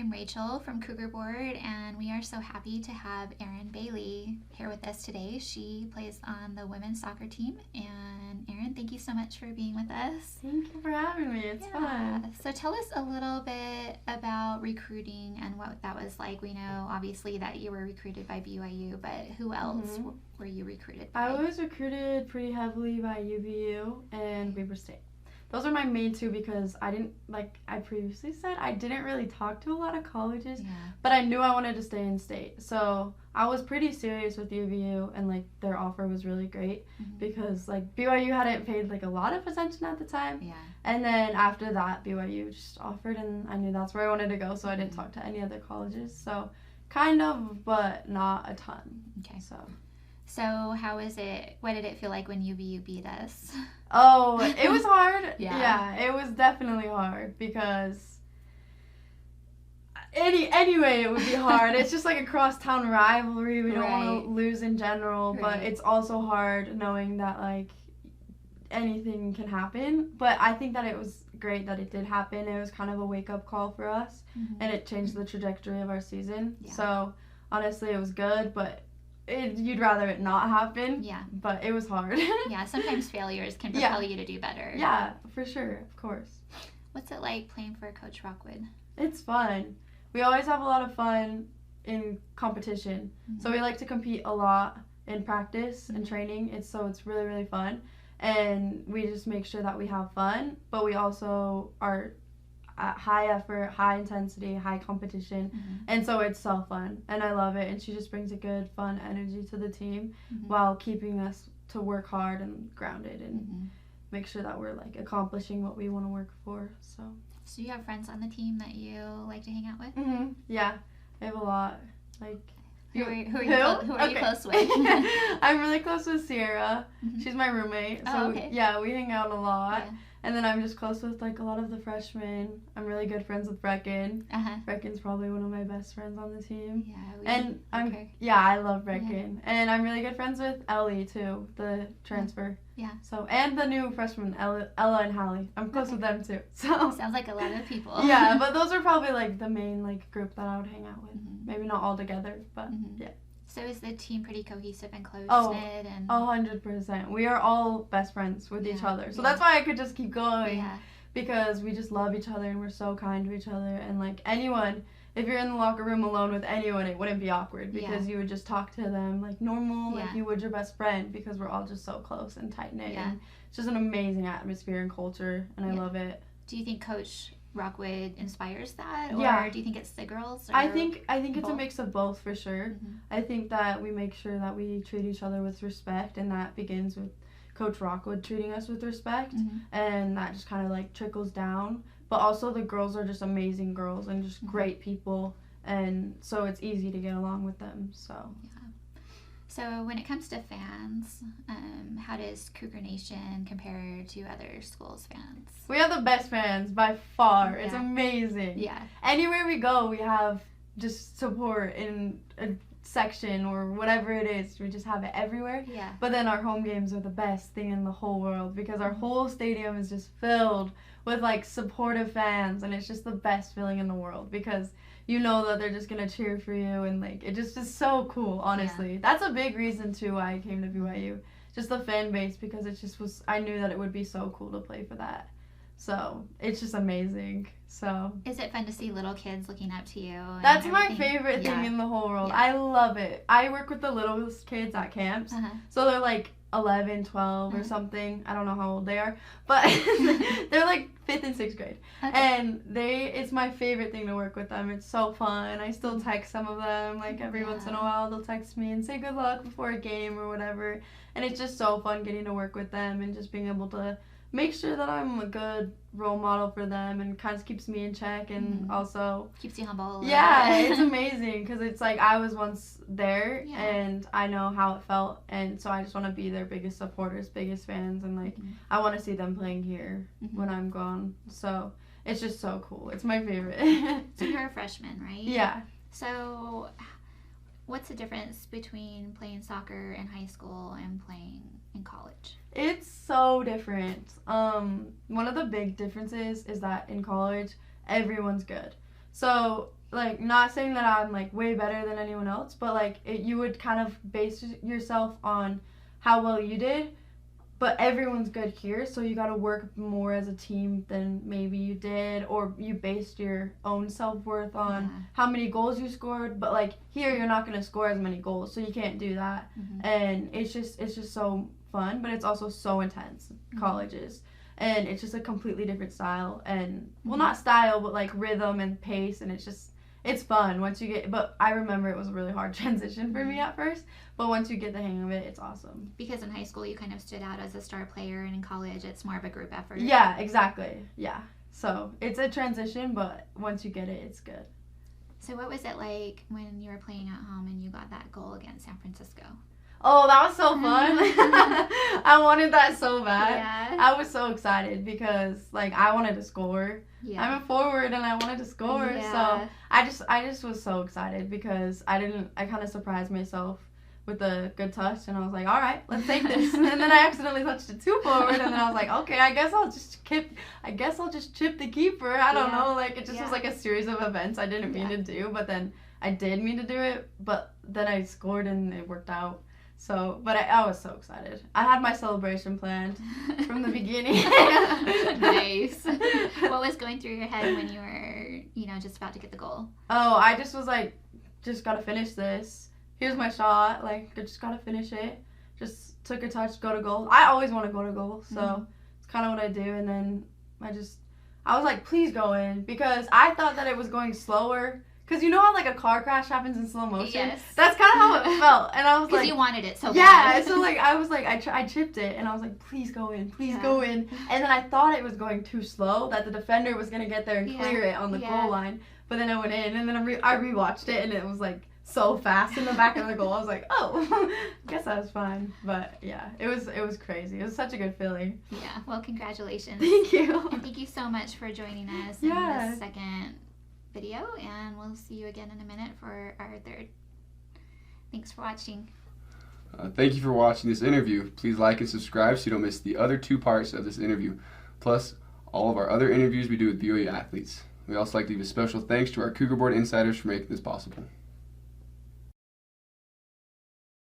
I'm Rachel from Cougar Board, and we are so happy to have Erin Bailey here with us today. She plays on the women's soccer team, and Erin, thank you so much for being with us. Thank you for having me. It's fun. So tell us a little bit about recruiting and what that was like. We know, obviously, that you were recruited by BYU, but who else were you recruited by? I was recruited pretty heavily by UVU and Weber State. Those are my main two because I didn't, like I previously said, I didn't really talk to a lot of colleges, but I knew I wanted to stay in state. So I was pretty serious with UVU, and like their offer was really great because like BYU hadn't paid like a lot of attention at the time. Yeah. And then after that, BYU just offered, and I knew that's where I wanted to go, so I didn't talk to any other colleges. So kind of, but not a ton. Okay. So how is it? What did it feel like when UVU beat us? Oh, it was hard. Yeah, it was definitely hard because anyway it would be hard. It's just like a crosstown rivalry. We don't want to lose in general, but it's also hard knowing that like anything can happen. But I think that it was great that it did happen. It was kind of a wake-up call for us, and it changed the trajectory of our season. Yeah. So honestly, it was good, but you'd rather it not happen. Yeah. But it was hard. Yeah, sometimes failures can propel you to do better. Yeah, for sure, of course. What's it like playing for Coach Rockwood? It's fun. We always have a lot of fun in competition. So we like to compete a lot in practice and training. It's really, really fun. And we just make sure that we have fun, but we also are at high effort, high intensity, high competition, and so it's so fun, and I love it, and she just brings a good, fun energy to the team while keeping us to work hard and grounded and make sure that we're like accomplishing what we want to work for. So do you have friends on the team that you like to hang out with? Yeah, I have a lot. Like who are you close with? I'm really close with Sierra. She's my roommate, so yeah, we hang out a lot. Yeah. And then I'm just close with like a lot of the freshmen. I'm really good friends with Brecken. Brecken's probably one of my best friends on the team. Yeah, I love Brecken. And I'm really good friends with Ellie too, the transfer. Yeah. So, and the new freshmen, Ella and Hallie. I'm close with them too. So sounds like a lot of people. Yeah, but those are probably like the main like group that I would hang out with. Maybe not all together, but yeah. So is the team pretty cohesive and close-knit? 100%. We are all best friends with each other. So that's why I could just keep going. Yeah. Because we just love each other and we're so kind to each other. And like anyone, if you're in the locker room alone with anyone, it wouldn't be awkward because you would just talk to them like normal, like you would your best friend, because we're all just so close and tight-knit. Yeah. And it's just an amazing atmosphere and culture, and I love it. Do you think Coach Rockwood inspires that, or do you think it's the girls? I think it's a mix of both for sure. I think that we make sure that we treat each other with respect, and that begins with Coach Rockwood treating us with respect, and that just kind of like trickles down. But also the girls are just amazing girls and just great people, and so it's easy to get along with them. So when it comes to fans, how does Cougar Nation compare to other schools' fans? We have the best fans by far. It's amazing. Yeah. Anywhere we go, we have just support in a section or whatever it is. We just have it everywhere. Yeah. But then our home games are the best thing in the whole world because our whole stadium is just filled with like supportive fans, and it's just the best feeling in the world because you know that they're just gonna cheer for you, and like it just is so cool, honestly. Yeah. That's a big reason too why I came to BYU. Just the fan base, because it just was, I knew that it would be so cool to play for that. So it's just amazing. So is it fun to see little kids looking up to you? That's my favorite thing in the whole world. I love it. I work with the littlest kids at camps, so they're like 11, 12 or something. I don't know how old they are, but they're like 5th and 6th grade. And it's my favorite thing to work with them. It's so fun. I still text some of them, like every once in a while they'll text me and say good luck before a game or whatever. And it's just so fun getting to work with them and just being able to make sure that I'm a good role model for them, and kind of keeps me in check, and also keeps you humble. Yeah, it's amazing because it's like I was once there and I know how it felt, and so I just want to be their biggest supporters, biggest fans, and like I want to see them playing here when I'm gone. So it's just so cool. It's my favorite. So you're a freshman, right? Yeah. So what's the difference between playing soccer in high school and playing in college? It's so different. One of the big differences is that in college, everyone's good. So like, not saying that I'm, like, way better than anyone else, but, like, you would kind of base yourself on how well you did, but everyone's good here, so you got to work more as a team than maybe you did, or you based your own self-worth on how many goals you scored, but, like, here you're not going to score as many goals, so you can't do that, and it's just so fun, but it's also so intense, colleges. And it's just a completely different style, and, well, not style, but, like, rhythm and pace, and it's fun once you get, but I remember it was a really hard transition for me at first, but once you get the hang of it, it's awesome. Because in high school, you kind of stood out as a star player, and in college, it's more of a group effort. Yeah, exactly, yeah. So, it's a transition, but once you get it, it's good. So, what was it like when you were playing at home and you got that goal against San Francisco? Oh, that was so fun. I wanted that so bad. Yeah. I was so excited because, like, I wanted to score. Yeah. I'm a forward and I wanted to score. Yeah. So I just was so excited because I kind of surprised myself with a good touch, and I was like, all right, let's take this. And then I accidentally touched it too forward, and then I was like, okay, I guess I'll just chip the keeper. I don't know. Like, it just was like a series of events I didn't mean to do, but then I did mean to do it, but then I scored and it worked out. So, but I was so excited. I had my celebration planned from the beginning. Nice. What was going through your head when you were, just about to get the goal? Oh, I just was like, just gotta finish this. Here's my shot. Like, I just gotta finish it. Just took a touch, go to goal. I always want to go to goal, so it's kind of what I do. And then I was like, please go in, because I thought that it was going slower. Because you know how, like, a car crash happens in slow motion? Yes. That's kind of how it felt. And I was like... Because you wanted it so bad. Yeah, so, like, I was like, I chipped it, and I was like, please go in, please go in. And then I thought it was going too slow, that the defender was going to get there and clear it on the goal line. But then I went in, and then I rewatched it, and it was, like, so fast in the back of the goal. I was like, oh, guess I was fine. But, yeah, it was crazy. It was such a good feeling. Yeah, well, congratulations. Thank you. And thank you so much for joining us in this second video, and we'll see you again in a minute for our third. Thanks for watching. Thank you for watching this interview. Please like and subscribe so you don't miss the other 2 parts of this interview, plus all of our other interviews we do with BYU athletes. We also like to give a special thanks to our Cougar Board insiders for making this possible.